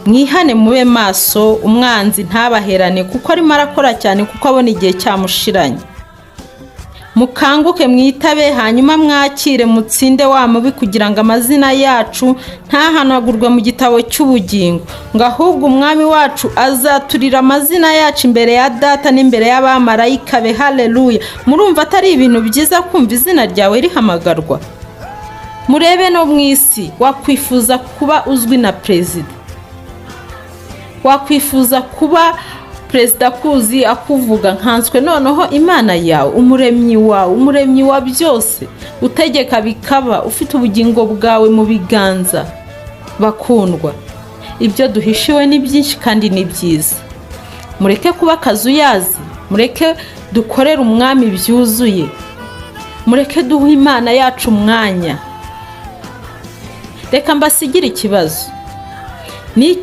mwihane mube maso umwanzi ntabaherane kuko arimo arakora cyane kuko abona igihe cyamushiranye. Mukanguke mwitabe hanyuma mwakire mutsinde wa mubi kugira ngo amazina yacu ntahanagurwe mu gitabo cy'ubugingo, ngo ahubwo umwami wacu azaturira amazina yacu imbere ya data n'imbere y'abamarayika be. Haleluya. Murumva atari ibintu byiza kumva izina ryawe rihamagarwa? Murebe no mu isi, wakwifuza kuba uzwi na perezida, wakwifuza kuba perezida kuzi akuvuga nkanswe, noneho Imana yawe, umuremyi wawe, umuremyi wa byose, utegeka bikaba, ufite ubugingo bwawe mu biganza. Bakundwa, ibyo duhishiwe ni byinshi kandi ni byiza. Mureke kuba akazuyazi, mureke dukorere umwami byuzuye, mureke duhe Imana yacu umwanya. Reka mbasigire ikibazo. Ni